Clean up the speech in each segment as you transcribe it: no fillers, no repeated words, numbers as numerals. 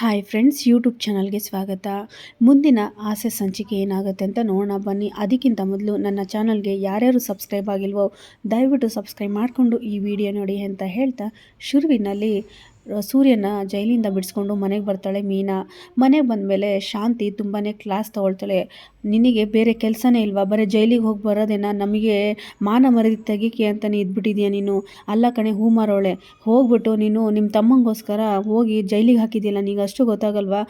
Hi friends, YouTube ಚಾನಲ್ಗೆ ಸ್ವಾಗತ. ಮುಂದಿನ ಆಸೆ ಸಂಚಿಕೆ ಏನಾಗುತ್ತೆ ಅಂತ ನೋಡೋಣ ಬನ್ನಿ. ಅದಕ್ಕಿಂತ ಮೊದಲು ನನ್ನ ಚಾನಲ್ಗೆ ಯಾರ್ಯಾರು ಸಬ್ಸ್ಕ್ರೈಬ್ ಆಗಿಲ್ವೋ ದಯವಿಟ್ಟು ಸಬ್ಸ್ಕ್ರೈಬ್ ಮಾಡಿಕೊಂಡು ಈ ವಿಡಿಯೋ ನೋಡಿ ಅಂತ ಹೇಳ್ತಾ, ಶುರುವಿನಲ್ಲಿ ಸೂರ್ಯನ ಜೈಲಿಂದ ಬಿಡಿಸ್ಕೊಂಡು ಮನೆಗೆ ಬರ್ತಾಳೆ ಮೀನಾ. ಮನೆಗೆ ಬಂದಮೇಲೆ ಶಾಂತಿ ತುಂಬಾ ಕ್ಲಾಸ್ ತೊಗೊಳ್ತಾಳೆ. ನಿನಗೆ ಬೇರೆ ಕೆಲಸನೇ ಇಲ್ವಾ, ಬರೀ ಜೈಲಿಗೆ ಹೋಗಿ ಬರೋದೇನಾ, ನಮಗೆ ಮಾನ ಮರ್ಯಾದೆ ತೆಗಿಕೆ ಅಂತ ಇದ್ಬಿಟ್ಟಿದ್ಯಾ ನೀನು? ಅಲ್ಲ ಕಣೆ, ಹೂ ಮಾರೋಳೆ, ಹೋಗ್ಬಿಟ್ಟು ನೀನು ನಿಮ್ಮ ತಮ್ಮಂಗೋಸ್ಕರ ಹೋಗಿ ಜೈಲಿಗೆ ಹಾಕಿದ್ಯಲ್ಲ, ನಿಂಗೆ ಅಷ್ಟು ಗೊತ್ತಾಗಲ್ವಾ?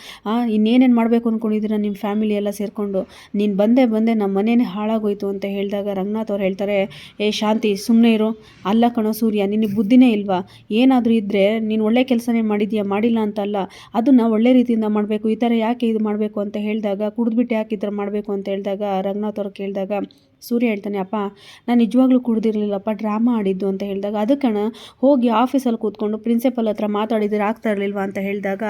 ಇನ್ನೇನೇನು ಮಾಡಬೇಕು ಅಂದ್ಕೊಂಡಿದ್ದೀರ ನಿಮ್ಮ ಫ್ಯಾಮಿಲಿ ಎಲ್ಲ ಸೇರಿಕೊಂಡು? ನೀನು ಬಂದೆ ನಮ್ಮ ಮನೆಯೇ ಹಾಳಾಗೋಯ್ತು ಅಂತ ಹೇಳಿದಾಗ ರಂಗನಾಥ್ ಅವ್ರು ಹೇಳ್ತಾರೆ, ಏ ಶಾಂತಿ ಸುಮ್ಮನೆ ಇರು. ಅಲ್ಲ ಕಣೋ ಸೂರ್ಯ, ನಿನಗೆ ಬುದ್ಧಿನೇ ಇಲ್ವಾ? ಏನಾದರೂ ಇದ್ದರೆ ನೀನು ಒಳ್ಳೆ ಕೆಲಸನೇ ಮಾಡಿದ್ಯಾ, ಮಾಡಿಲ್ಲ ಅಂತಲ್ಲ, ಅದನ್ನು ಒಳ್ಳೆ ರೀತಿಯಿಂದ ಮಾಡಬೇಕು. ಈ ಥರ ಯಾಕೆ ಇದು ಮಾಡಬೇಕು ಅಂತ ಹೇಳಿದಾಗ, ಕುಡಿದ್ಬಿಟ್ಟು ಯಾಕೆ ಈ ಥರ ಮಾಡಬೇಕು ಅಂತ ಹೇಳಿದಾಗ ರಂಗನಾಥ್ ಅವ್ರು ಕೇಳಿದಾಗ ಸೂರ್ಯ ಹೇಳ್ತಾನೆ, ಅಪ್ಪ ನಾನು ನಿಜವಾಗ್ಲೂ ಕುಡ್ದಿರಲಿಲ್ಲಪ್ಪ, ಡ್ರಾಮಾ ಆಡಿದ್ದು ಅಂತ ಹೇಳಿದಾಗ, ಅದಕ್ಕಣ ಹೋಗಿ ಆಫೀಸಲ್ಲಿ ಕೂತ್ಕೊಂಡು ಪ್ರಿನ್ಸಿಪಲ್ ಹತ್ರ ಮಾತಾಡಿದ್ರೆ ಆಗ್ತಾ ಇರಲಿಲ್ವಾ ಅಂತ ಹೇಳಿದಾಗ,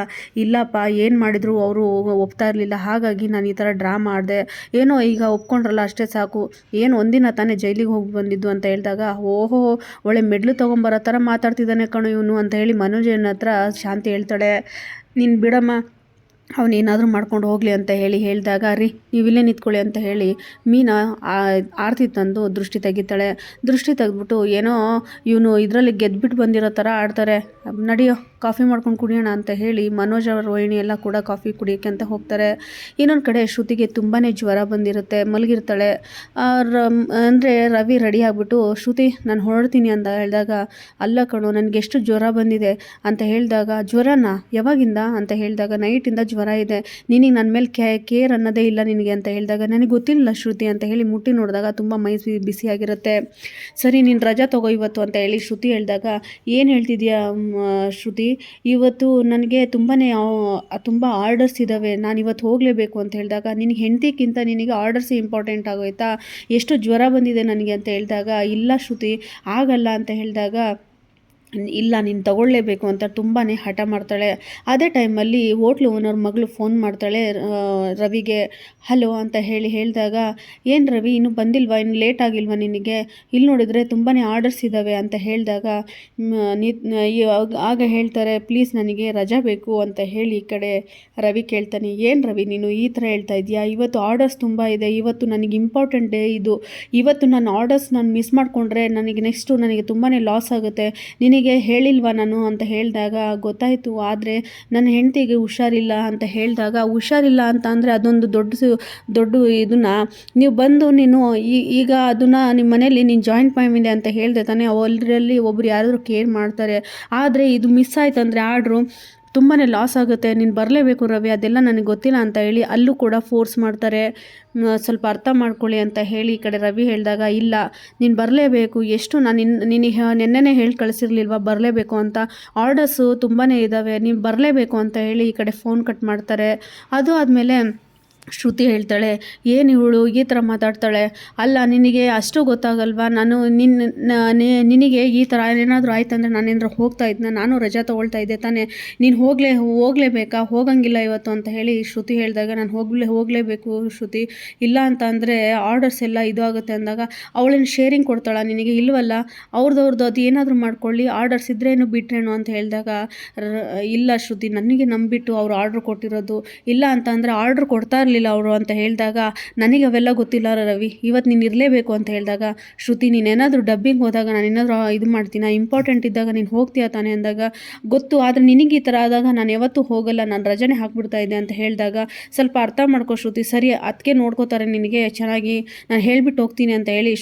ಇಲ್ಲಪ್ಪ ಏನು ಮಾಡಿದ್ರು ಅವರು ಒಪ್ತಾ ಇರಲಿಲ್ಲ, ಹಾಗಾಗಿ ನಾನು ಈ ಥರ ಡ್ರಾಮಾ ಆಡಿದೆ. ಏನೋ ಈಗ ಒಪ್ಕೊಂಡ್ರಲ್ಲ ಅಷ್ಟೇ ಸಾಕು, ಏನು ಒಂದಿನ ತಾನೇ ಜೈಲಿಗೆ ಹೋಗಿ ಬಂದಿದ್ದು ಅಂತ ಹೇಳಿದಾಗ, ಓಹೋ ಒಳ್ಳೆ ಮೆಡ್ಲು ತೊಗೊಂಬರೋ ಥರ ಮಾತಾಡ್ತಿದ್ದಾನೆ ಕಣೋ ಇವನು ಅಂತ ಹೇಳಿ ಮನೋಜನ ಹತ್ರ ಶಾಂತಿ ಹೇಳ್ತಾಳೆ, ನೀನು ಬಿಡಮ್ಮ, ಅವನೇನಾದರೂ ಮಾಡ್ಕೊಂಡು ಹೋಗಲಿ ಅಂತ ಹೇಳಿದಾಗ, ರೀ ನೀವಿಲ್ಲೇ ನಿಂತ್ಕೊಳ್ಳಿ ಅಂತ ಹೇಳಿ ಮೀನಾ ಆರತಿ ತಂದು ದೃಷ್ಟಿ ತೆಗಿತಾಳೆ. ದೃಷ್ಟಿ ತೆಗೆದ್ಬಿಟ್ಟು, ಏನೋ ಇವನು ಇದರಲ್ಲಿ ಗೆದ್ಬಿಟ್ಟು ಬಂದಿರೋ ಥರ ಆಡ್ತಾರೆ, ನಡಿಯೋ ಕಾಫಿ ಮಾಡ್ಕೊಂಡು ಕುಡಿಯೋಣ ಅಂತ ಹೇಳಿ ಮನೋಜ್ ಅವ್ರ ರೋಹಿಣಿ ಎಲ್ಲ ಕೂಡ ಕಾಫಿ ಕುಡಿಯೋಕ್ಕೆ ಅಂತ ಹೋಗ್ತಾರೆ. ಇನ್ನೊಂದು ಕಡೆ ಶ್ರುತಿಗೆ ತುಂಬಾ ಜ್ವರ ಬಂದಿರುತ್ತೆ, ಮಲಗಿರ್ತಾಳೆ. ಅಂದರೆ ರವಿ ರೆಡಿ ಆಗಿಬಿಟ್ಟು, ಶ್ರುತಿ ನಾನು ಹೊರಡ್ತೀನಿ ಅಂತ ಹೇಳಿದಾಗ, ಅಲ್ಲ ಕಣೋ ನನಗೆ ಎಷ್ಟು ಜ್ವರ ಬಂದಿದೆ ಅಂತ ಹೇಳಿದಾಗ, ಜ್ವರನ ಯಾವಾಗಿಂದ ಅಂತ ಹೇಳಿದಾಗ, ನೈಟಿಂದ ಜ್ವರ ಇದೆ, ನಿನಗೆ ನನ್ನ ಮೇಲೆ ಕೇರ್ ಅನ್ನೋದೇ ಇಲ್ಲ ನಿನಗೆ ಅಂತ ಹೇಳಿದಾಗ, ನನಗೆ ಗೊತ್ತಿಲ್ಲ ಶ್ರುತಿ ಅಂತ ಹೇಳಿ ಮುಟ್ಟಿ ನೋಡಿದಾಗ ತುಂಬ ಮೈ ಬಿಸಿಯಾಗಿರುತ್ತೆ. ಸರಿ ನೀನು ರಜಾ ತಗೋ ಇವತ್ತು ಅಂತ ಹೇಳಿ ಶ್ರುತಿ ಹೇಳಿದಾಗ, ಏನು ಹೇಳ್ತಿದ್ಯಾ ಶ್ರುತಿ, ಇವತ್ತು ನನಗೆ ತುಂಬ ಆರ್ಡರ್ಸ್ ಇದ್ದಾವೆ, ನಾನು ಇವತ್ತು ಹೋಗಲೇಬೇಕು ಅಂತ ಹೇಳಿದಾಗ, ನಿನಗೆ ಹೆಂಡತಿಗಿಂತ ನಿನಗೆ ಆರ್ಡರ್ಸೇ ಇಂಪಾರ್ಟೆಂಟ್ ಆಗೋಯ್ತಾ, ಎಷ್ಟು ಜ್ವರ ಬಂದಿದೆ ನನಗೆ ಅಂತ ಹೇಳಿದಾಗ, ಇಲ್ಲ ಶ್ರುತಿ ಆಗಲ್ಲ ಅಂತ ಹೇಳಿದಾಗ, ಇಲ್ಲ ನೀನು ತಗೊಳ್ಳೇಬೇಕು ಅಂತ ತುಂಬಾ ಹಠ ಮಾಡ್ತಾಳೆ. ಅದೇ ಟೈಮಲ್ಲಿ ಹೋಟ್ಲು ಓನರ್ ಮಗಳು ಫೋನ್ ಮಾಡ್ತಾಳೆ ರವಿಗೆ. ಹಲೋ ಅಂತ ಹೇಳಿದಾಗ, ಏನು ರವಿ ಇನ್ನೂ ಬಂದಿಲ್ವಾ, ಇನ್ನು ಲೇಟ್ ಆಗಿಲ್ವಾ ನಿನಗೆ, ಇಲ್ಲಿ ನೋಡಿದರೆ ತುಂಬಾ ಆರ್ಡರ್ಸ್ ಇದ್ದಾವೆ ಅಂತ ಹೇಳಿದಾಗ, ಆಗ ಹೇಳ್ತಾರೆ, ಪ್ಲೀಸ್ ನನಗೆ ರಜಾ ಬೇಕು ಅಂತ ಹೇಳಿ ಈ ಕಡೆ ರವಿ ಕೇಳ್ತಾನೆ, ಏನು ರವಿ ನೀನು ಈ ಥರ ಹೇಳ್ತಾ ಇದೆಯಾ, ಇವತ್ತು ಆರ್ಡರ್ಸ್ ತುಂಬ ಇದೆ, ಇವತ್ತು ನನಗೆ ಇಂಪಾರ್ಟೆಂಟ್ ಡೇ ಇದು, ಇವತ್ತು ನನ್ನ ಆರ್ಡರ್ಸ್ ನಾನು ಮಿಸ್ ಮಾಡಿಕೊಂಡ್ರೆ ನನಗೆ ತುಂಬಾ ಲಾಸ್ ಆಗುತ್ತೆ, ನಿನಗೆ ಹೇಳಿಲ್ವಾ ನಾನು ಅಂತ ಹೇಳಿದಾಗ, ಗೊತ್ತಾಯಿತು ಆದರೆ ನನ್ನ ಹೆಂಡತಿಗೆ ಹುಷಾರಿಲ್ಲ ಅಂತ ಹೇಳಿದಾಗ, ಹುಷಾರಿಲ್ಲ ಅಂತ ಅಂದರೆ ಅದೊಂದು ದೊಡ್ಡ ಇದನ್ನು ನೀವು ಬಂದು ನೀನು ಈಗ ಅದನ್ನು ನಿಮ್ಮ ಮನೇಲಿ ನೀನು ಜಾಯಿಂಟ್ ಫ್ಯಾಮಿಲಿ ಅಂತ ಹೇಳಿದೆ ತಾನೇ, ಅವರಲ್ಲಿ ಒಬ್ರು ಯಾರಾದರೂ ಕೇರ್ ಮಾಡ್ತಾರೆ, ಆದರೆ ಇದು ಮಿಸ್ ಆಯ್ತು ಅಂದರೆ ಆರ್ಡ್ರು ತುಂಬಾ ಲಾಸ್ ಆಗುತ್ತೆ, ನೀನು ಬರಲೇಬೇಕು ರವಿ, ಅದೆಲ್ಲ ನನಗೆ ಗೊತ್ತಿಲ್ಲ ಅಂತ ಹೇಳಿ ಅಲ್ಲೂ ಕೂಡ ಫೋರ್ಸ್ ಮಾಡ್ತಾರೆ. ಸ್ವಲ್ಪ ಅರ್ಥ ಮಾಡ್ಕೊಳ್ಳಿ ಅಂತ ಹೇಳಿ ಈ ಕಡೆ ರವಿ ಹೇಳಿದಾಗ, ಇಲ್ಲ ನೀನು ಬರಲೇಬೇಕು, ಎಷ್ಟು ನಾನು ನಿನಗೆ ನೆನ್ನೆನೇ ಹೇಳಿ ಕಳಿಸಿರ್ಲಿಲ್ವ ಬರಲೇಬೇಕು ಅಂತ, ಆರ್ಡರ್ಸು ತುಂಬಾ ಇದ್ದಾವೆ, ನೀನು ಬರಲೇಬೇಕು ಅಂತ ಹೇಳಿ ಈ ಕಡೆ ಫೋನ್ ಕಟ್ ಮಾಡ್ತಾರೆ. ಅದು ಆದಮೇಲೆ ಶ್ರುತಿ ಹೇಳ್ತಾಳೆ, ಏನು ಇವಳು ಈ ಥರ ಮಾತಾಡ್ತಾಳೆ, ಅಲ್ಲ ನಿನಗೆ ಅಷ್ಟು ಗೊತ್ತಾಗಲ್ವಾ, ನಾನು ನಿನಗೆ ಈ ಥರ ಏನಾದರೂ ಆಯ್ತಂದರೆ ನಾನೇನಾದ್ರು ಹೋಗ್ತಾ ಇದ್ನ, ನಾನು ರಜಾ ತೊಗೊಳ್ತಾ ಇದ್ದೆ ತಾನೇ, ನೀನು ಹೋಗಲೇಬೇಕಾ, ಹೋಗಂಗಿಲ್ಲ ಇವತ್ತು ಅಂತ ಹೇಳಿ ಶ್ರುತಿ ಹೇಳಿದಾಗ, ನಾನು ಹೋಗಲೇಬೇಕು ಶ್ರುತಿ, ಇಲ್ಲ ಅಂತ ಅಂದರೆ ಆರ್ಡರ್ಸ್ ಎಲ್ಲ ಇದು ಆಗುತ್ತೆ ಅಂದಾಗ, ಅವಳೇನು ಶೇರಿಂಗ್ ಕೊಡ್ತಾಳ ನಿನಗೆ, ಇಲ್ವಲ್ಲ, ಅವ್ರದ್ದು ಅದು ಏನಾದರೂ ಮಾಡ್ಕೊಳ್ಳಿ, ಆರ್ಡರ್ಸ್ ಇದ್ರೇನು ಬಿಟ್ರೇನು ಅಂತ ಹೇಳಿದಾಗ, ಇಲ್ಲ ಶ್ರುತಿ ನನಗೆ ನಂಬಿಟ್ಟು ಅವ್ರು ಆರ್ಡ್ರ್ ಕೊಟ್ಟಿರೋದು, ಇಲ್ಲ ಅಂತ ಅಂದರೆ ಆರ್ಡ್ರ್ ಕೊಡ್ತಾ ಇರಲಿಲ್ಲ ಅವರು ಅಂತ ಹೇಳಿದಾಗ, ನನಗೆ ಅವೆಲ್ಲ ಗೊತ್ತಿಲ್ಲ ರವಿ, ಇವತ್ತು ನೀನು ಇರಲೇಬೇಕು ಅಂತ ಹೇಳಿದಾಗ, ಶ್ರುತಿ ನೀನೇನಾದರೂ ಡಬ್ಬಿಂಗ್ ಹೋದಾಗ ನಾನು ಏನಾದರೂ ಇದು ಮಾಡ್ತೀನ, ಇಂಪಾರ್ಟೆಂಟ್ ಇದ್ದಾಗ ನೀನು ಹೋಗ್ತೀಯಾ ತಾನೆ ಅಂದಾಗ, ಗೊತ್ತು ಆದರೆ ನಿನಗೆ ಈ ಥರ ಆದಾಗ ನಾನು ಯಾವತ್ತೂ ಹೋಗಲ್ಲ, ನಾನು ರಜನೆ ಹಾಕ್ಬಿಡ್ತಾ ಇದ್ದೆ ಅಂತ ಹೇಳಿದಾಗ, ಸ್ವಲ್ಪ ಅರ್ಥ ಮಾಡ್ಕೋ ಶ್ರುತಿ, ಸರಿ ಅದಕ್ಕೆ ನೋಡ್ಕೋತಾರೆ ನಿನಗೆ ಚೆನ್ನಾಗಿ, ನಾನು ಹೇಳಿಬಿಟ್ಟು ಹೋಗ್ತೀನಿ ಅಂತ ಹೇಳಿ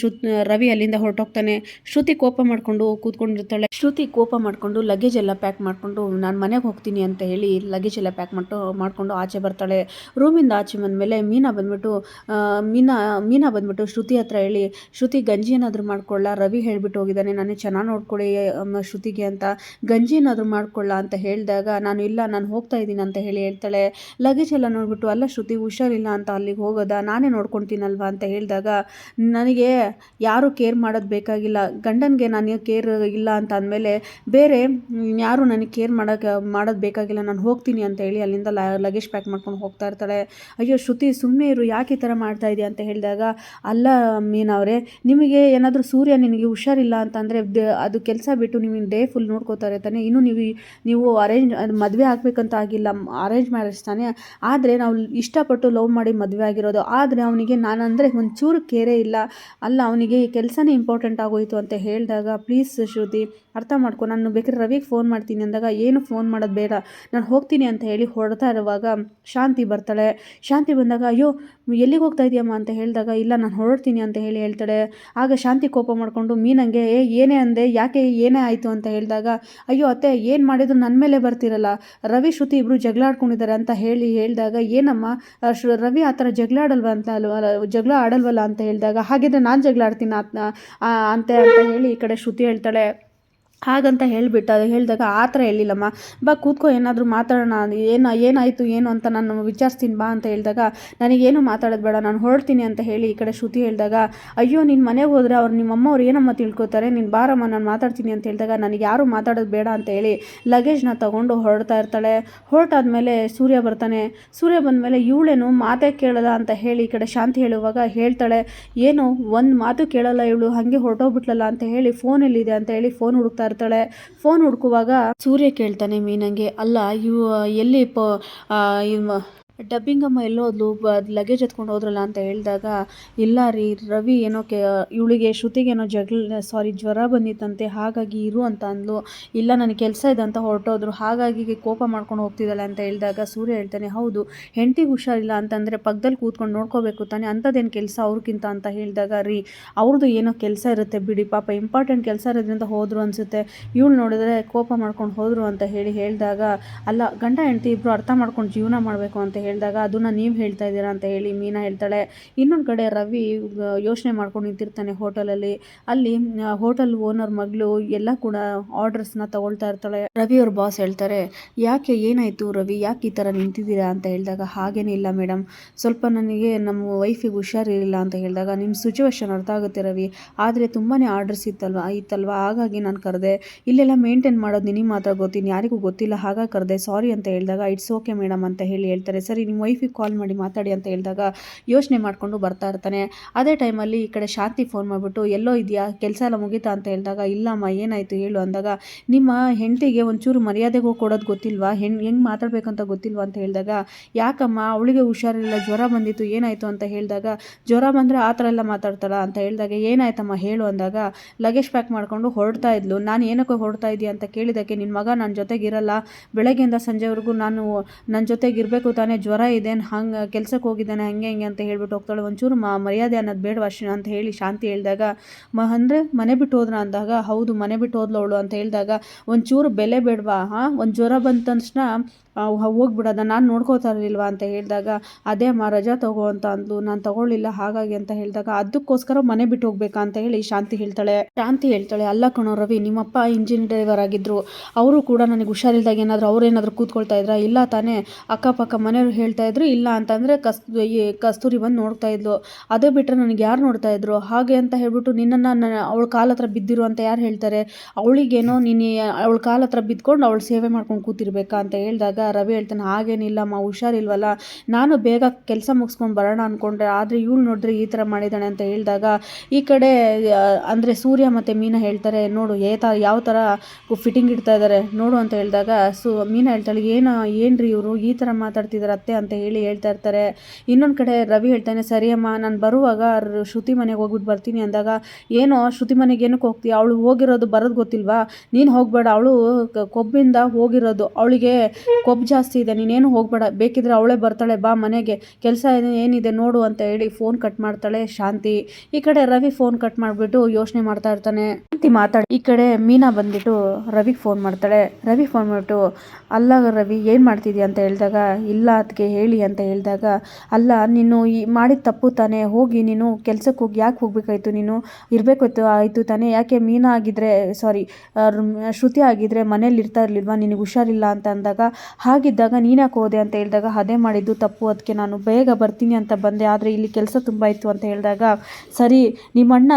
ರವಿ ಅಲ್ಲಿಂದ ಹೊರಟೋಗ್ತಾನೆ. ಶ್ರುತಿ ಕೋಪ ಮಾಡಿಕೊಂಡು ಕೂತ್ಕೊಂಡಿರ್ತಾಳೆ. ಶ್ರುತಿ ಕೋಪ ಮಾಡಿಕೊಂಡು ಲಗೇಜ್ ಎಲ್ಲ ಪ್ಯಾಕ್ ಮಾಡಿಕೊಂಡು ನಾನು ಮನೆಗೆ ಹೋಗ್ತೀನಿ ಅಂತ ಹೇಳಿ ಲಗೇಜ್ ಎಲ್ಲ ಪ್ಯಾಕ್ ಮಾಡಿಕೊಂಡು ಆಚೆ ಬರ್ತಾಳೆ. ರೂಮಿಂದ ಆಚೆ ಬಂದಮೇಲೆ ಮೀನಾ ಬಂದ್ಬಿಟ್ಟು ಶ್ರುತಿ ಹತ್ರ ಹೇಳಿ, ಶ್ರುತಿ ಗಂಜಿ ಏನಾದರೂ ಮಾಡ್ಕೊಳ್ಳ, ರವಿ ಹೇಳ್ಬಿಟ್ಟು ಹೋಗಿದ್ದಾನೆ ನಾನು ಚೆನ್ನಾಗಿ ನೋಡ್ಕೊಳ್ಳಿ ಶ್ರುತಿಗೆ ಅಂತ, ಗಂಜಿ ಏನಾದರೂ ಮಾಡ್ಕೊಳ್ಳ ಅಂತ ಹೇಳಿದಾಗ, ನಾನು ಹೋಗ್ತಾ ಇದ್ದೀನಿ ಅಂತ ಹೇಳ್ತಾಳೆ. ಲಗೇಜ್ ಎಲ್ಲ ನೋಡ್ಬಿಟ್ಟು, ಅಲ್ಲ ಶ್ರುತಿ ಹುಷಾರಿಲ್ಲ ಅಂತ ಅಲ್ಲಿಗೆ ಹೋಗೋದಾ, ನಾನೇ ನೋಡ್ಕೊತೀನಲ್ವ ಅಂತ ಹೇಳಿದಾಗ, ನನಗೆ ಯಾರೂ ಕೇರ್ ಮಾಡೋದು ಬೇಕಾಗಿಲ್ಲ, ಗಂಡನಿಗೆ ನಾನು ಕೇರ್ ಇಲ್ಲ ಅಂತ ಅಂದಮೇಲೆ ಬೇರೆ ಯಾರು ನನಗೆ ಕೇರ್ ಮಾಡೋದು ಬೇಕಾಗಿಲ್ಲ, ನಾನು ಹೋಗ್ತೀನಿ ಅಂತ ಹೇಳಿ ಅಲ್ಲಿಂದ ಲಗೇಜ್ ಪ್ಯಾಕ್ ಮಾಡ್ಕೊಂಡು ಹೋಗ್ತಾ ಇರ್ತಾಳೆ. ಅಯ್ಯೋ ಅಯ್ಯೋ ಶ್ರುತಿ ಸುಮ್ಮನೆ ಇರು, ಯಾಕೆ ಈ ಥರ ಮಾಡ್ತಾ ಇದೆಯಾ ಅಂತ ಹೇಳಿದಾಗ, ಅಲ್ಲ ಮೀನಾ ಅವರೇ, ನಿಮಗೆ ಏನಾದರೂ ಸೂರ್ಯ ನಿನಗೆ ಹುಷಾರಿಲ್ಲ ಅಂತಂದರೆ ಅದು ಕೆಲಸ ಬಿಟ್ಟು ನಿಮಗೆ ಡೇ ಫುಲ್ ನೋಡ್ಕೋತಾರೆ ತಾನೆ. ಇನ್ನು ನೀವು ಮದುವೆ ಆಗಬೇಕಂತ ಆಗಿಲ್ಲ, ಅರೇಂಜ್ ಮ್ಯಾರೇಜ್ ತಾನೆ. ಆದರೆ ನಾವು ಇಷ್ಟಪಟ್ಟು ಲವ್ ಮಾಡಿ ಮದುವೆ ಆಗಿರೋದು. ಆದರೆ ಅವನಿಗೆ ನಾನಂದರೆ ಒಂಚೂರು ಕೇರೇ ಇಲ್ಲ. ಅಲ್ಲ, ಅವನಿಗೆ ಈ ಕೆಲಸನೇ ಇಂಪಾರ್ಟೆಂಟ್ ಆಗೋಯಿತು ಅಂತ ಹೇಳಿದಾಗ, ಪ್ಲೀಸ್ ಶ್ರುತಿ ಅರ್ಥ ಮಾಡ್ಕೊ, ನಾನು ಬೇಕಾದ್ರೆ ರವಿಗೆ ಫೋನ್ ಮಾಡ್ತೀನಿ ಅಂದಾಗ, ಏನು ಫೋನ್ ಮಾಡೋದು ಬೇಡ, ನಾನು ಹೋಗ್ತೀನಿ ಅಂತ ಹೇಳಿ ಹೊರಡ್ತಾ ಇರುವಾಗ ಶಾಂತಿ ಬರ್ತಾಳೆ. ಶಾಂತಿ ಬಂದಾಗ, ಅಯ್ಯೋ ಎಲ್ಲಿಗೆ ಹೋಗ್ತಾ ಇದೆಯಮ್ಮ ಅಂತ ಹೇಳಿದಾಗ, ಇಲ್ಲ ನಾನು ಹೊರಡ್ತೀನಿ ಅಂತ ಹೇಳ್ತಾಳೆ. ಆಗ ಶಾಂತಿ ಕೋಪ ಮಾಡಿಕೊಂಡು ಮೀನಂಗೆ, ಏನೇ ಅಂದೆ, ಯಾಕೆ ಏನೇ ಆಯಿತು ಅಂತ ಹೇಳಿದಾಗ, ಅಯ್ಯೋ ಅತ್ತೆ ಏನು ಮಾಡಿದ್ರು ನನ್ನ ಮೇಲೆ ಬರ್ತಿರಲ್ಲ, ರವಿ ಶ್ರುತಿ ಇಬ್ಬರು ಜಗಳ ಆಡ್ಕೊಂಡಿದ್ದಾರೆ ಅಂತ ಹೇಳಿದಾಗ, ಏನಮ್ಮ ರವಿ ಆ ಥರ ಜಗಳ ಆಡಲ್ವಲ್ಲ ಅಂತ ಹೇಳಿದಾಗ, ಹಾಗಿದ್ರೆ ನಾನು ಜಗಳ ಆಡ್ತೀನಿ ಅಂತ ಹೇಳಿ ಈ ಕಡೆ ಶ್ರುತಿ ಹೇಳ್ತಾಳೆ. ಹಾಗಂತ ಹೇಳಿದಾಗ, ಆ ಥರ ಹೇಳಿಲ್ಲಮ್ಮ, ಬಾ ಕೂತ್ಕೋ, ಏನಾದರೂ ಮಾತಾಡೋಣ, ಏನಾಯಿತು ಏನು ಅಂತ ನಾನು ವಿಚಾರಿಸ್ತೀನಿ ಬಾ ಅಂತ ಹೇಳಿದಾಗ, ನನಗೇನು ಮಾತಾಡೋದು ಬೇಡ, ನಾನು ಹೊರಡ್ತೀನಿ ಅಂತ ಹೇಳಿ ಈ ಕಡೆ ಶ್ರುತಿ ಹೇಳಿದಾಗ, ಅಯ್ಯೋ ನಿನ್ನ ಮನೆಗೆ ಹೋದರೆ ನಿಮ್ಮಮ್ಮ ಅವ್ರು ಏನಮ್ಮ ತಿಳ್ಕೊತಾರೆ, ನೀನು ಬಾರಮ್ಮ ನಾನು ಮಾತಾಡ್ತೀನಿ ಅಂತ ಹೇಳಿದಾಗ, ನನಗೆ ಯಾರೂ ಮಾತಾಡೋದು ಬೇಡ ಅಂತ ಹೇಳಿ ಲಗೇಜ್ನ ತೊಗೊಂಡು ಹೊರಡ್ತಾ ಇರ್ತಾಳೆ. ಹೊರಟಾದ್ಮೇಲೆ ಸೂರ್ಯ ಬರ್ತಾನೆ. ಸೂರ್ಯ ಬಂದಮೇಲೆ ಇವಳೇನು ಮಾತೇ ಕೇಳಲ್ಲ ಅಂತ ಹೇಳಿ ಈ ಕಡೆ ಶಾಂತಿ ಹೇಳುವಾಗ ಹೇಳ್ತಾಳೆ, ಏನು ಒಂದು ಮಾತು ಕೇಳಲ್ಲ ಇವಳು, ಹಾಗೆ ಹೊರಟೋಗ್ಬಿಟ್ಲಲ್ಲ ಅಂತ ಹೇಳಿ ಫೋನ್ ಎಲ್ಲಿದೆ ಅಂತ ಹೇಳಿ ಫೋನ್ ಹುಡುಕ್ತಾ ಇರ್ತಾಳೆ. ಫೋನ್ ಹುಡುಕುವಾಗ ಸೂರ್ಯ ಕೇಳ್ತಾನೆ ಮೀನಂಗೆ, ಅಲ್ಲ ಇವು ಎಲ್ಲಿ ಡಬ್ಬಿಂಗಮ್ಮ ಎಲ್ಲೋದ್ಲು, ಲಗೇಜ್ ಎತ್ಕೊಂಡು ಹೋದ್ರಲ್ಲ ಅಂತ ಹೇಳಿದಾಗ, ಇಲ್ಲ ರೀ ರವಿ ಏನೋ ಇವಳಿಗೆ ಶ್ರುತಿಗೇನೋ ಜ್ವರ ಬಂದಿತ್ತಂತೆ, ಹಾಗಾಗಿ ಇರು ಅಂತ ಅಂದ್ಲು, ಇಲ್ಲ ನನಗೆ ಕೆಲಸ ಇದೆ ಅಂತ ಹೊರಟೋದ್ರು, ಹಾಗಾಗಿ ಕೋಪ ಮಾಡ್ಕೊಂಡು ಹೋಗ್ತಿದ್ದಾಳೆ ಅಂತ ಹೇಳಿದಾಗ ಸೂರ್ಯ ಹೇಳ್ತಾನೆ, ಹೌದು ಹೆಂಡತಿಗೆ ಹುಷಾರಿಲ್ಲ ಅಂತಂದರೆ ಪಕ್ಕದಲ್ಲಿ ಕೂತ್ಕೊಂಡು ನೋಡ್ಕೋಬೇಕು ತಾನೆ, ಅಂಥದ್ದೇನು ಕೆಲಸ ಅವ್ರಿಗಿಂತ ಅಂತ ಹೇಳಿದಾಗ, ರೀ ಅವ್ರದ್ದು ಏನೋ ಕೆಲಸ ಇರುತ್ತೆ ಬಿಡಿ, ಪಾಪ ಇಂಪಾರ್ಟೆಂಟ್ ಕೆಲಸ ಇರೋದ್ರಿಂದ ಹೋದ್ರು ಅನಿಸುತ್ತೆ, ಇವಳು ನೋಡಿದ್ರೆ ಕೋಪ ಮಾಡ್ಕೊಂಡು ಹೋದರು ಅಂತ ಹೇಳಿದಾಗ, ಅಲ್ಲ ಗಂಡ ಹೆಂಡತಿ ಇಬ್ಬರು ಅರ್ಥ ಮಾಡ್ಕೊಂಡು ಜೀವನ ಮಾಡಬೇಕು ಅಂತ ಹೇಳಿದಾಗ, ಅದನ್ನು ನೀವು ಹೇಳ್ತಾ ಇದ್ದೀರಾ ಅಂತ ಹೇಳಿ ಮೀನಾ ಹೇಳ್ತಾಳೆ. ಇನ್ನೊಂದು ಕಡೆ ರವಿ ಯೋಚನೆ ಮಾಡ್ಕೊಂಡು ನಿಂತಿರ್ತಾನೆ ಹೋಟೆಲಲ್ಲಿ. ಅಲ್ಲಿ ಹೋಟೆಲ್ ಓನರ್ ಮಗಳು ಎಲ್ಲ ಕೂಡ ಆರ್ಡರ್ಸ್ನ ತಗೊಳ್ತಾ ಇರ್ತಾಳೆ. ರವಿ ಅವ್ರ ಬಾಸ್ ಹೇಳ್ತಾರೆ, ಯಾಕೆ ಏನಾಯಿತು ರವಿ, ಯಾಕೆ ಈ ಥರ ನಿಂತಿದ್ದೀರಾ ಅಂತ ಹೇಳಿದಾಗ, ಹಾಗೇನೇ ಇಲ್ಲ ಮೇಡಮ್, ಸ್ವಲ್ಪ ನನಗೆ ನಮ್ಮ ವೈಫಿಗೆ ಹುಷಾರಿರಲಿಲ್ಲ ಅಂತ ಹೇಳಿದಾಗ, ನಿಮ್ಮ ಸಿಚುವೇಶನ್ ಅರ್ಥ ಆಗುತ್ತೆ ರವಿ, ಆದರೆ ತುಂಬಾ ಆರ್ಡರ್ಸ್ ಇತ್ತಲ್ವಾ, ಹಾಗಾಗಿ ನಾನು ಕರೆದೆ, ಇಲ್ಲೆಲ್ಲ ಮೇಂಟೈನ್ ಮಾಡೋದು ನಿನಗೆ ಮಾತ್ರ ಗೊತ್ತೀನಿ, ಯಾರಿಗೂ ಗೊತ್ತಿಲ್ಲ, ಹಾಗಾಗಿ ಕರೆದೆ, ಸಾರಿ ಅಂತ ಹೇಳಿದಾಗ, ಇಟ್ಸ್ ಓಕೆ ಮೇಡಮ್ ಅಂತ ಹೇಳ್ತಾರೆ. ಸರಿ ನಿಮ್ಮ ವೈಫಿಗೆ ಕಾಲ್ ಮಾಡಿ ಮಾತಾಡಿ ಅಂತ ಹೇಳಿದಾಗ ಯೋಚನೆ ಮಾಡಿಕೊಂಡು ಬರ್ತಾ ಇರ್ತಾನೆ. ಅದೇ ಟೈಮಲ್ಲಿ ಈ ಕಡೆ ಶಾಂತಿ ಫೋನ್ ಮಾಡಿಬಿಟ್ಟು, ಎಲ್ಲೋ ಇದೆಯಾ, ಕೆಲಸ ಎಲ್ಲ ಮುಗೀತಾ ಅಂತ ಹೇಳಿದಾಗ, ಇಲ್ಲಮ್ಮ ಏನಾಯಿತು ಹೇಳು ಅಂದಾಗ, ನಿಮ್ಮ ಹೆಂಡತಿಗೆ ಒಂಚೂರು ಮರ್ಯಾದೆಗೂ ಕೊಡೋದು ಗೊತ್ತಿಲ್ವಾ, ಹೆಂಗೆ ಮಾತಾಡಬೇಕಂತ ಗೊತ್ತಿಲ್ವಾ ಅಂತ ಹೇಳಿದಾಗ, ಯಾಕಮ್ಮ ಅವಳಿಗೆ ಹುಷಾರಿಲ್ಲ, ಜ್ವರ ಬಂದಿತ್ತು, ಏನಾಯಿತು ಅಂತ ಹೇಳಿದಾಗ, ಜ್ವರ ಬಂದರೆ ಆ ಥರ ಎಲ್ಲ ಮಾತಾಡ್ತಾಳ ಅಂತ ಹೇಳಿದಾಗ, ಏನಾಯ್ತಮ್ಮ ಹೇಳು ಅಂದಾಗ, ಲಗೇಜ್ ಪ್ಯಾಕ್ ಮಾಡಿಕೊಂಡು ಹೊರಡ್ತಾ ಇದ್ಲು, ನಾನು ಏನಕ್ಕೆ ಹೊರಡ್ತಾ ಇದೆಯಾ ಅಂತ ಕೇಳಿದ್ದಕ್ಕೆ, ನಿನ್ನ ಮಗ ನನ್ನ ಜೊತೆಗಿರಲ್ಲ, ಬೆಳಗ್ಗೆಯಿಂದ ಸಂಜೆವರೆಗೂ ನಾನು ನನ್ನ ಜೊತೆಗಿರಬೇಕು ತಾನೇ, ಜ್ವರ ಇದೆ, ಹಂಗೆ ಕೆಲಸಕ್ಕೆ ಹೋಗಿದ್ದಾನೆ, ಹಂಗೆ ಅಂತ ಹೇಳ್ಬಿಟ್ಟು ಹೋಗ್ತಾಳೆ, ಒಂಚೂರು ಮರ್ಯಾದೆ ಅನ್ನೋದು ಬೇಡವಾ ಅಂತ ಹೇಳಿ ಶಾಂತಿ ಹೇಳಿದಾಗ, ಅಂದರೆ ಮನೆ ಬಿಟ್ಟು ಹೋದ್ರ ಅಂದಾಗ, ಹೌದು ಮನೆ ಬಿಟ್ಟು ಹೋದ್ಲು ಅವಳು ಅಂತ ಹೇಳಿದಾಗ, ಒಂಚೂರು ಬೆಲೆ ಬೇಡವಾ, ಒಂದು ಜ್ವರ ಬಂದ ತಕ್ಷಣ ಹೋಗ್ಬಿಡೋದ, ನಾನು ನೋಡ್ಕೋತಾ ಇರಲಿಲ್ವಾ ಅಂತ ಹೇಳಿದಾಗ, ಅದೇ ಅಮ್ಮ ರಜಾ ತಗೋ ಅಂತ ಅಂದ್ಲು, ನಾನು ತಗೊಳ್ಳಿಲ್ಲ ಹಾಗಾಗಿ ಅಂತ ಹೇಳಿದಾಗ, ಅದಕ್ಕೋಸ್ಕರ ಮನೆ ಬಿಟ್ಟು ಹೋಗ್ಬೇಕಾ ಅಂತ ಹೇಳಿ ಶಾಂತಿ ಹೇಳ್ತಾಳೆ. ಅಲ್ಲ ಕಣೋ ರವಿ, ನಿಮ್ಮಪ್ಪ ಇಂಜಿನ್ ಡ್ರೈವರ್ ಆಗಿದ್ರು, ಅವರು ಕೂಡ ನನಗೆ ಹುಷಾರಿಲ್ದಾಗ ಅವ್ರೇನಾದರೂ ಕೂತ್ಕೊಳ್ತಾ ಇದ್ರ, ಇಲ್ಲ ತಾನೇ, ಅಕ್ಕಪಕ್ಕ ಮನೆಯವ್ರು ಹೇಳ್ತಾ ಇದ್ರು, ಇಲ್ಲ ಅಂತಂದರೆ ಕಸ್ತೂರಿ ಬಂದು ನೋಡ್ತಾ ಇದ್ಲು, ಅದು ಬಿಟ್ಟರೆ ನನಗೆ ಯಾರು ನೋಡ್ತಾ ಇದ್ರು, ಹಾಗೆ ಅಂತ ಹೇಳ್ಬಿಟ್ಟು ನಿನ್ನನ್ನು ಅವಳ ಕಾಲ ಹತ್ರ ಬಿದ್ದಿರು ಅಂತ ಯಾರು ಹೇಳ್ತಾರೆ, ಅವಳಿಗೇನೋ ನೀನು ಅವಳ ಕಾಲ ಹತ್ರ ಬಿದ್ಕೊಂಡು ಅವಳು ಸೇವೆ ಮಾಡ್ಕೊಂಡು ಕೂತಿರ್ಬೇಕಾ ಅಂತ ಹೇಳಿದಾಗ, ರವಿ ಹೇಳ್ತಾನೆ, ಹಾಗೇನಿಲ್ಲಮ್ಮ, ಹುಷಾರಿಲ್ವಲ್ಲ, ನಾನು ಬೇಗ ಕೆಲಸ ಮುಗಿಸ್ಕೊಂಡು ಬರೋಣ ಅಂದ್ಕೊಂಡ್ರೆ, ಆದರೆ ಇವಳು ನೋಡಿದ್ರೆ ಈ ಥರ ಮಾಡಿದ್ದಾಳೆ ಅಂತ ಹೇಳಿದಾಗ, ಈ ಕಡೆ ಅಂದರೆ ಸೂರ್ಯ ಮತ್ತು ಮೀನಾ ಹೇಳ್ತಾರೆ, ನೋಡು ಯಾವ ಥರ ಫಿಟ್ಟಿಂಗ್ ಇಡ್ತಾ ಇದ್ದಾರೆ ನೋಡು ಅಂತ ಹೇಳಿದಾಗ, ಮೀನಾ ಹೇಳ್ತಾಳೆ, ಏನ್ರಿ ಇವರು ಈ ಥರ ಮಾತಾಡ್ತಿದ್ದಾರೆ ಅತ್ತೆ ಅಂತ ಹೇಳ್ತಾ ಇರ್ತಾರೆ. ಇನ್ನೊಂದು ಕಡೆ ರವಿ ಹೇಳ್ತಾನೆ, ಸರಿಯಮ್ಮ ನಾನು ಬರುವಾಗ ಶ್ರುತಿ ಮನೆಗೆ ಹೋಗ್ಬಿಟ್ಟು ಬರ್ತೀನಿ ಅಂದಾಗ, ಏನೋ ಶ್ರುತಿ ಮನೆಗೆ ಏನಕ್ಕೆ ಹೋಗ್ತೀಯ, ಅವಳು ಹೋಗಿರೋದು ಬರೋದು ಗೊತ್ತಿಲ್ವಾ, ನೀನು ಹೋಗಬೇಡ, ಅವಳು ಕೊಬ್ಬಿಂದ ಹೋಗಿರೋದು, ಅವಳಿಗೆ ಕೊಬ್ಬು ಜಾಸ್ತಿ ಇದೆ, ನೀನೇನು ಹೋಗಬೇಡ, ಬೇಕಿದ್ರೆ ಅವಳೇ ಬರ್ತಾಳೆ, ಬಾ ಮನೆಗೆ, ಕೆಲಸ ಏನಿದೆ ನೋಡು ಅಂತ ಹೇಳಿ ಫೋನ್ ಕಟ್ ಮಾಡ್ತಾಳೆ ಶಾಂತಿ. ಈ ಕಡೆ ರವಿ ಫೋನ್ ಕಟ್ ಮಾಡಿಬಿಟ್ಟು ಯೋಚನೆ ಮಾಡ್ತಾ ಇರ್ತಾನೆ. ಮಾತಾಡಿ ಈ ಕಡೆ ಮೀನಾ ಬಂದ್ಬಿಟ್ಟು ರವಿಗೆ ಫೋನ್ ಮಾಡ್ತಾಳೆ. ರವಿ ಫೋನ್ ಮಾಡಿಬಿಟ್ಟು, ಅಲ್ಲ ರವಿ ಏನು ಮಾಡ್ತಿದ್ಯಾ ಅಂತ ಹೇಳಿದಾಗ, ಇಲ್ಲ ಅದಕ್ಕೆ ಹೇಳಿ ಅಂತ ಹೇಳಿದಾಗ, ಅಲ್ಲ ನೀನು ಮಾಡಿದ ತಪ್ಪು ತಾನೇ, ಹೋಗಿ ನೀನು ಕೆಲಸಕ್ಕೆ ಹೋಗಿ ಯಾಕೆ ಹೋಗ್ಬೇಕಾಯ್ತು, ನೀನು ಇರಬೇಕಿತ್ತು ಆಯಿತು ತಾನೇ, ಯಾಕೆ ಮೀನಾ ಆಗಿದ್ರೆ ಶ್ರುತಿ ಆಗಿದ್ರೆ ಮನೇಲಿ ಇರ್ತಾ ಇರಲಿಲ್ವಾ, ನಿನಗೆ ಹುಷಾರಿಲ್ಲ ಅಂತ ಅಂದಾಗ, ಹಾಗಿದ್ದಾಗ ನೀನ್ಯಾಕೆ ಹೋದೆ ಅಂತ ಹೇಳಿದಾಗ, ಅದೇ ಮಾಡಿದ್ದು ತಪ್ಪು, ಅದಕ್ಕೆ ನಾನು ಬೇಗ ಬರ್ತೀನಿ ಅಂತ ಬಂದೆ, ಆದರೆ ಇಲ್ಲಿ ಕೆಲಸ ತುಂಬ ಇತ್ತು ಅಂತ ಹೇಳಿದಾಗ, ಸರಿ ನಿಮ್ಮಣ್ಣ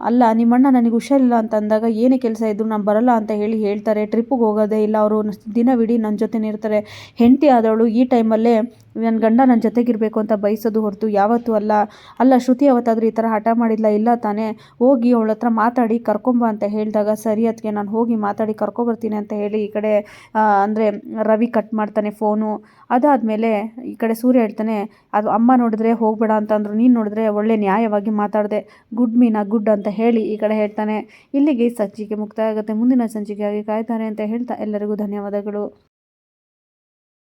ಅಲ್ಲ ನಿಮ್ಮಣ್ಣ ನನಗೆ ಹುಷಾರಿಲ್ಲ ಅಂತ ಅಂದಾಗ ಏನೇ ಕೆಲಸ ಇದ್ರು ನಾನು ಬರಲ್ಲ ಅಂತ ಹೇಳ್ತಾರೆ, ಟ್ರಿಪ್ಪಿಗೆ ಹೋಗೋದೇ ಇಲ್ಲ ಅವರು, ದಿನವಿಡೀ ನನ್ನ ಜೊತೆನೇ ಇರ್ತಾರೆ. ಹೆಂಡತಿ ಆದವಳು ಈ ಟೈಮಲ್ಲೇ ನನ್ನ ಗಂಡ ನನ್ನ ಜೊತೆಗಿರಬೇಕು ಅಂತ ಬಯಸೋದು ಹೊರತು ಯಾವತ್ತೂ ಅಲ್ಲ. ಅಲ್ಲ ಶ್ರುತಿ ಯಾವತ್ತಾದರೂ ಈ ಥರ ಹಠ ಮಾಡಿಲ್ಲ, ಇಲ್ಲ ತಾನೇ, ಹೋಗಿ ಅವಳ ಹತ್ರ ಮಾತಾಡಿ ಕರ್ಕೊಂಬ ಅಂತ ಹೇಳಿದಾಗ, ಸರಿ ಅದಕ್ಕೆ ನಾನು ಹೋಗಿ ಮಾತಾಡಿ ಕರ್ಕೊಬರ್ತೀನಿ ಅಂತ ಹೇಳಿ ಈ ಕಡೆ ಅಂದರೆ ರವಿ ಕಟ್ ಮಾಡ್ತಾನೆ ಫೋನು. ಅದಾದಮೇಲೆ ಈ ಕಡೆ ಸೂರ್ಯ ಹೇಳ್ತಾನೆ, ಅದು ಅಮ್ಮ ನೋಡಿದ್ರೆ ಹೋಗಬೇಡ ಅಂತಂದ್ರು, ನೀನು ನೋಡಿದ್ರೆ ಒಳ್ಳೆ ನ್ಯಾಯವಾಗಿ ಮಾತಾಡಿದೆ, ಗುಡ್ ಮೀನಾ ಗುಡ್ ಅಂತ ಹೇಳಿ ಈ ಕಡೆ ಹೇಳ್ತಾನೆ. ಇಲ್ಲಿಗೆ ಸಂಚಿಕೆ ಮುಕ್ತಾಯ ಆಗುತ್ತೆ. ಮುಂದಿನ ಸಂಚಿಕೆಯಾಗಿ ಕಾಯ್ತಾನೆ ಅಂತ ಹೇಳ್ತಾ ಎಲ್ಲರಿಗೂ ಧನ್ಯವಾದಗಳು.